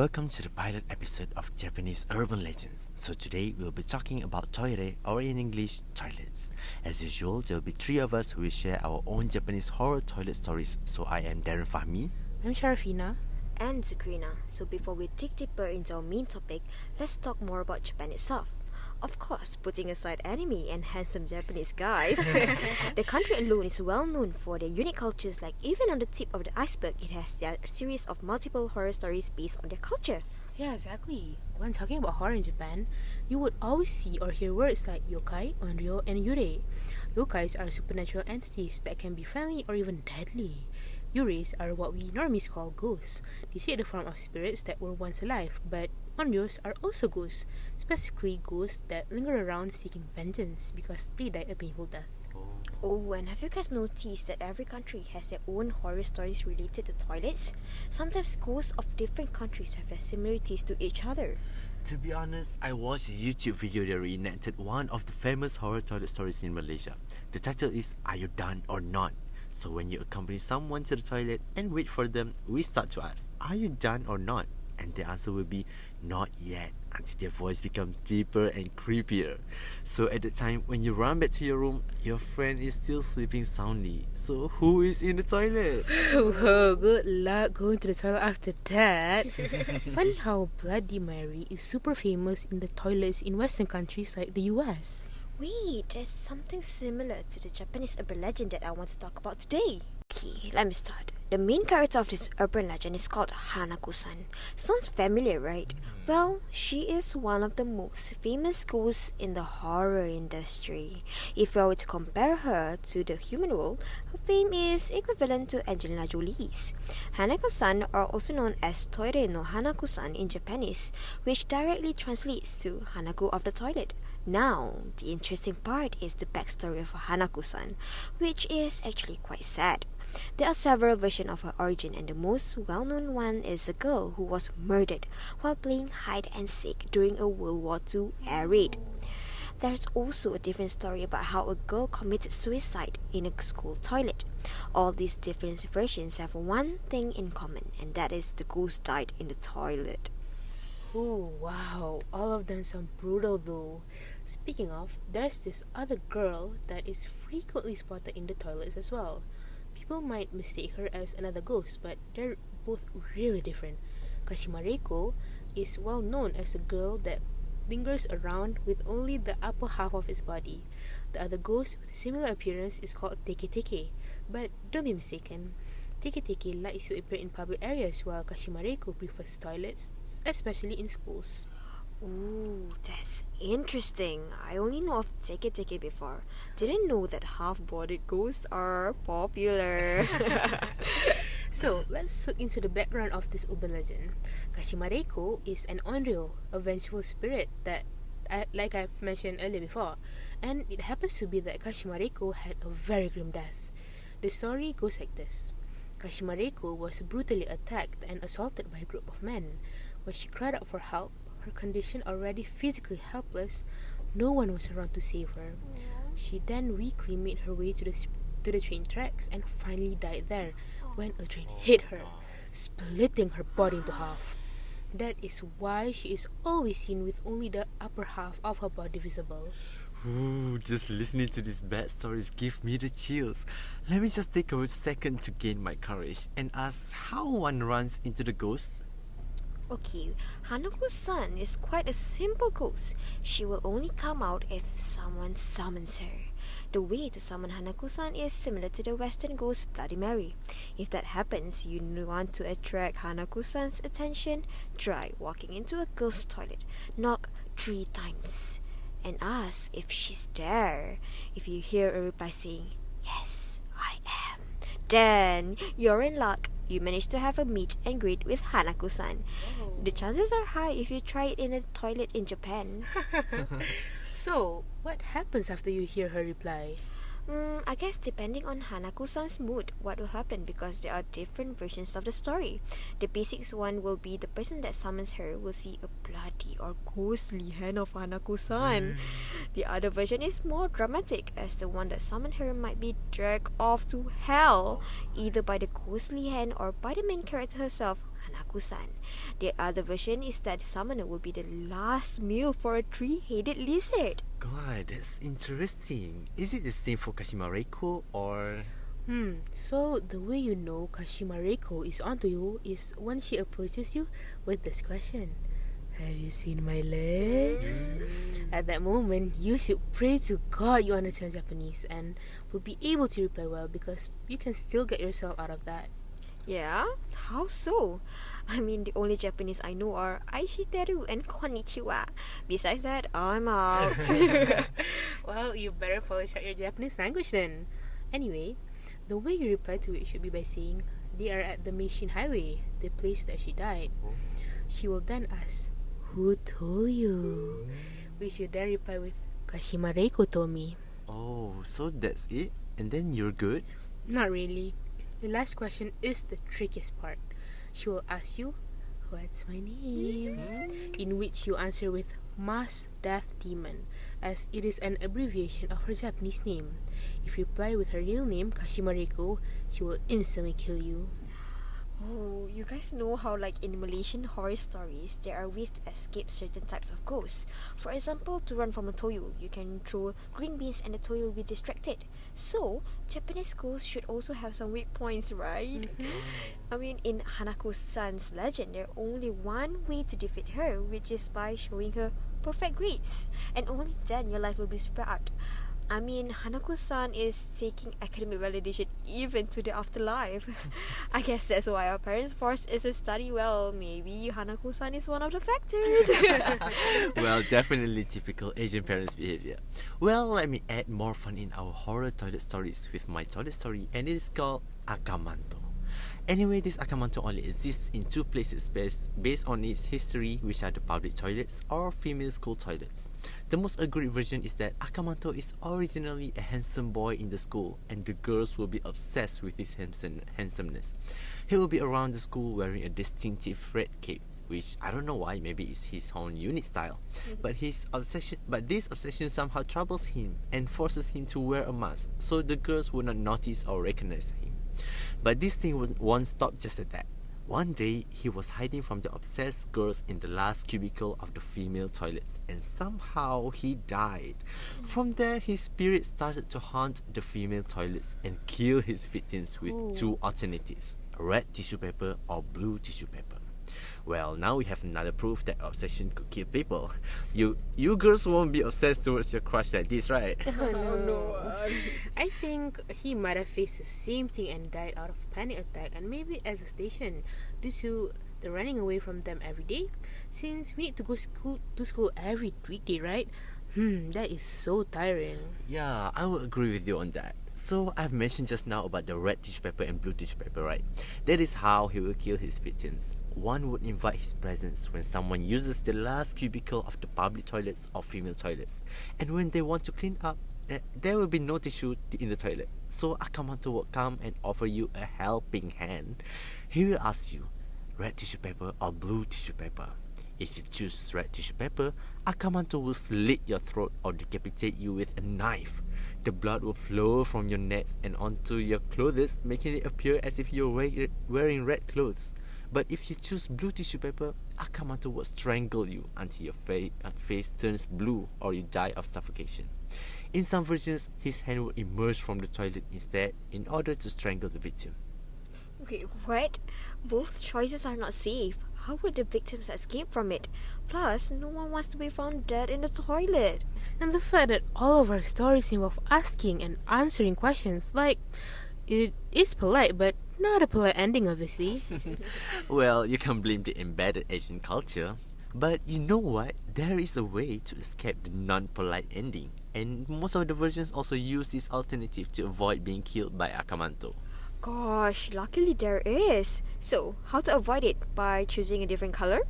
welcome to the pilot episode of Japanese Urban Legends. So today we'll be talking about toire, or in English, toilets. As usual, there will be three of us who will share our own Japanese horror toilet stories. So I am Darren Fahmi. I'm Sharafina. And Zakrina. So before we dig deeper into our main topic, let's talk more about Japan itself. Of course, putting aside anime and handsome Japanese guys, the country alone is well known for their unique cultures. Like even on the tip of the iceberg, it has a series of multiple horror stories based on their culture. Yeah, exactly. When talking about horror in Japan, you would always see or hear words like yokai, onryo, and yurei. Yokais are supernatural entities that can be friendly or even deadly. Yureis are what we normally call ghosts. They take the form of spirits that were once alive, but onryos are also ghosts, specifically ghosts that linger around seeking vengeance because they died a painful death. Oh, and have you guys noticed that every country has their own horror stories related to toilets? Sometimes ghosts of different countries have their similarities to each other. To be honest, I watched a YouTube video that reenacted one of the famous horror toilet stories in Malaysia. The title is Are You Done or Not? So when you accompany someone to the toilet and wait for them, we start to ask, are you done or not? And the answer will be, not yet, until their voice becomes deeper and creepier. So at the time when you run back to your room, your friend is still sleeping soundly. So who is in the toilet? Whoa, good luck going to the toilet after that. Funny how Bloody Mary is super famous in the toilets in Western countries like the US. Wait, there's something similar to the Japanese urban legend that I want to talk about today. Okay, let me start. The main character of this urban legend is called Hanako-san. Sounds familiar, right? Well, she is one of the most famous ghosts in the horror industry. If I were to compare her to the human world, her fame is equivalent to Angelina Jolie's. Hanako-san are also known as Toire no Hanako-san in Japanese, which directly translates to Hanako of the toilet. Now, the interesting part is the backstory of Hanako-san, which is actually quite sad. There are several versions of her origin, and the most well-known one is a girl who was murdered while playing hide and seek during a World War II air raid. There's also a different story about how a girl committed suicide in a school toilet. All these different versions have one thing in common, and that is the ghost died in the toilet. Oh wow, all of them sound brutal though. Speaking of, there's this other girl that is frequently spotted in the toilets as well. People might mistake her as another ghost, but they're both really different. Kashima Reiko is well known as the girl that lingers around with only the upper half of its body. The other ghost with a similar appearance is called Teke Teke, but don't be mistaken. Teke Teke likes to appear in public areas while Kashima Reiko prefers toilets, especially in schools. Ooh, that's interesting. I only know of Teke Teke before. Didn't know that half-bodied ghosts are popular. So, let's look into the background of this urban legend. Kashima Reiko is an onryo, a vengeful spirit that, like I've mentioned earlier before, and it happens to be that Kashima Reiko had a very grim death. The story goes like this. Kashima Reiko was brutally attacked and assaulted by a group of men. When she cried out for help, her condition already physically helpless, no one was around to save her. She then weakly made her way to the train tracks and finally died there when a train hit her, splitting her body into half. That is why she is always seen with only the upper half of her body visible. Ooh, just listening to these bad stories give me the chills. Let me just take a second to gain my courage and ask how one runs into the ghost. Okay, Hanako-san is quite a simple ghost. She will only come out if someone summons her. The way to summon Hanako-san is similar to the Western ghost Bloody Mary. If that happens, you want to attract Hanako-san's attention, try walking into a girl's toilet. Knock 3 times and ask if she's there. If you hear a reply saying, "Yes, I am," then you're in luck. You managed to have a meet and greet with Hanako-san. The chances are high if you try it in a toilet in Japan. So, what happens after you hear her reply? I guess depending on Hanako-san's mood, what will happen, because there are different versions of the story. The basics one will be the person that summons her will see a bloody or ghostly hand of Hanako-san. The other version is more dramatic, as the one that summoned her might be dragged off to hell, either by the ghostly hand or by the main character herself, Hanako-san. The other version is that the summoner will be the last meal for a three-headed lizard. God, that's interesting. Is it the same for Kashima Reiko or... So the way you know Kashima Reiko is onto you is when she approaches you with this question. Have you seen my legs? At that moment, you should pray to God you understand Japanese and will be able to reply well because you can still get yourself out of that. Yeah? How so? I mean, the only Japanese I know are Aishiteru and Konnichiwa. Besides that, I'm out. Well, you better polish out your Japanese language then. Anyway, the way you reply to it should be by saying, they are at the Meishin Highway, the place that she died. She will then ask, who told you? We should then reply with, Kashima Reiko told me. Oh, so that's it? And then you're good? Not really. The last question is the trickiest part. She will ask you, what's my name? In which you answer with Mass Death Demon, as it is an abbreviation of her Japanese name. If you reply with her real name, Kashima Reiko, she will instantly kill you. Oh, you guys know how like in Malaysian horror stories, there are ways to escape certain types of ghosts. For example, to run from a toyo, you can throw green beans and the toyo will be distracted. So, Japanese ghosts should also have some weak points, right? I mean, in Hanako-san's legend, there's only one way to defeat her, which is by showing her perfect grades. And only then your life will be spared. I mean, Hanako-san is taking academic validation even to the afterlife. I guess that's why our parents forced us to study well. Maybe Hanako-san is one of the factors. Well, definitely typical Asian parents' behavior. Well, let me add more fun in our horror toilet stories with my toilet story, and it is called Akamanto. Anyway, this Akamanto only exists in two places based on its history, which are the public toilets or female school toilets. The most accurate version is that Akamanto is originally a handsome boy in the school, and the girls will be obsessed with his handsomeness. He will be around the school wearing a distinctive red cape, which I don't know why, maybe it's his own unique style. But this obsession somehow troubles him and forces him to wear a mask, so the girls will not notice or recognize him. But this thing won't stop just at that. One day, he was hiding from the obsessed girls in the last cubicle of the female toilets, and somehow he died. From there, his spirit started to haunt the female toilets and kill his victims with two alternatives: red tissue paper or blue tissue paper. Well, now we have another proof that obsession could kill people. You girls won't be obsessed towards your crush like this, right? Oh no. I think he might have faced the same thing and died out of panic attack and maybe exhaustion due to the running away from them every day. Since we need to go to school every weekday, right? That is so tiring. Yeah, I would agree with you on that. So, I've mentioned just now about the red tissue paper and blue tissue paper, right? That is how he will kill his victims. One would invite his presence when someone uses the last cubicle of the public toilets or female toilets. And when they want to clean up, there will be no tissue in the toilet. So, Akamanto will come and offer you a helping hand. He will ask you, red tissue paper or blue tissue paper? If you choose red tissue paper, Akamanto will slit your throat or decapitate you with a knife. The blood will flow from your necks and onto your clothes, making it appear as if you're wearing red clothes. But if you choose blue tissue paper, Akamanto will strangle you until your face turns blue or you die of suffocation. In some versions, his hand will emerge from the toilet instead in order to strangle the victim. Okay, what? Both choices are not safe. How would the victims escape from it? Plus, no one wants to be found dead in the toilet. And the fact that all of our stories involve asking and answering questions, like, it is polite, but not a polite ending, obviously. Well, you can't blame the embedded Asian culture. But you know what? There is a way to escape the non-polite ending. And most of the versions also use this alternative to avoid being killed by Akamanto. Gosh, luckily there is. So, how to avoid it? By choosing a different color?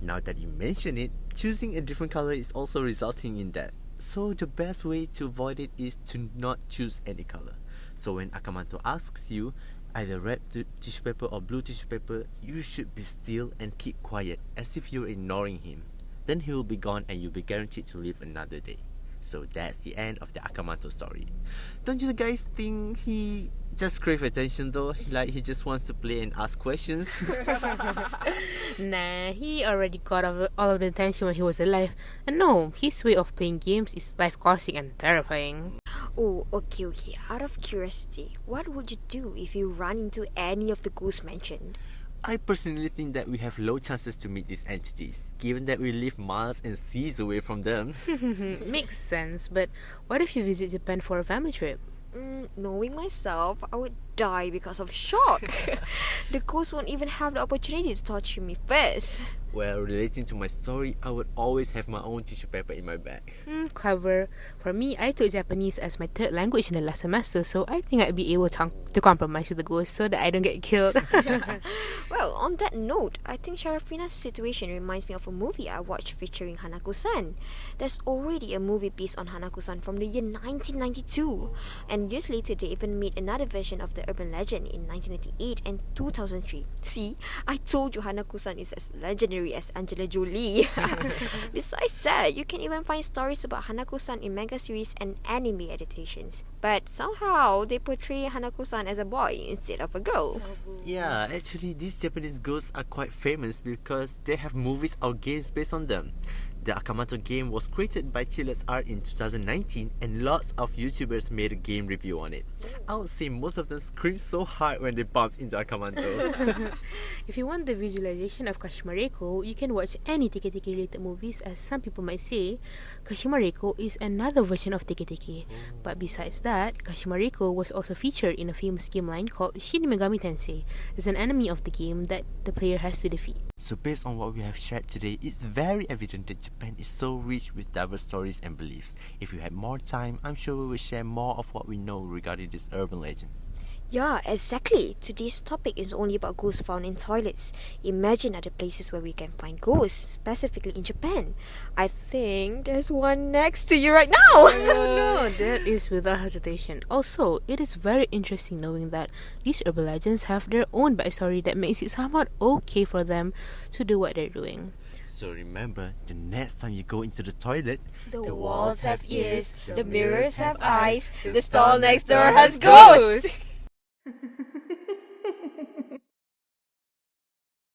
Now that you mention it, choosing a different color is also resulting in death. So the best way to avoid it is to not choose any color. So when Akamanto asks you either red tissue paper or blue tissue paper, you should be still and keep quiet as if you're ignoring him. Then he will be gone and you'll be guaranteed to live another day. So that's the end of the Akamanto story. Don't you guys think he just crave attention though, like he just wants to play and ask questions. Nah, he already got all of the attention when he was alive. And no, his way of playing games is life-causing and terrifying. Oh, okay. Out of curiosity, what would you do if you run into any of the ghosts mentioned? I personally think that we have low chances to meet these entities, given that we live miles and seas away from them. Makes sense, but what if you visit Japan for a family trip? Knowing myself, I would die because of shock. The ghost won't even have the opportunity to torture me first. Well, relating to my story, I would always have my own tissue paper in my bag. Clever. For me, I took Japanese as my third language in the last semester, so I think I'd be able to compromise with the ghost so that I don't get killed. Well, on that note, I think Sharafina's situation reminds me of a movie I watched featuring Hanako-san. There's already a movie based on Hanako-san from the year 1992, and years later they even made another version of the urban legend in 1998 and 2003. See, I told you Hanako-san is as legendary as Angela Jolie. Besides that, you can even find stories about Hanako-san in manga series and anime adaptations. But somehow, they portray Hanako-san as a boy instead of a girl. Yeah, actually, these Japanese ghosts are quite famous because they have movies or games based on them. The Akamoto game was created by Chilla's Art in 2019 and lots of YouTubers made a game review on it. I would say most of them screamed so hard when they bumped into Akamoto. If you want the visualization of Kashimareko, you can watch any Teke-Teke related movies, as some people might say. Kashimareko is another version of Teke-Teke. But besides that, Kashimareko was also featured in a famous game line called Shin Megami Tensei as an enemy of the game that the player has to defeat. So based on what we have shared today, it's very evident that Japan is so rich with diverse stories and beliefs. If we had more time, I'm sure we will share more of what we know regarding these urban legends. Yeah, exactly. Today's topic is only about ghosts found in toilets. Imagine other places where we can find ghosts, specifically in Japan. I think there's one next to you right now. No, that is without hesitation. Also, it is very interesting knowing that these urban legends have their own backstory that makes it somewhat okay for them to do what they're doing. So remember, the next time you go into the toilet, The walls have ears, the mirrors have eyes, the stall next door has ghosts.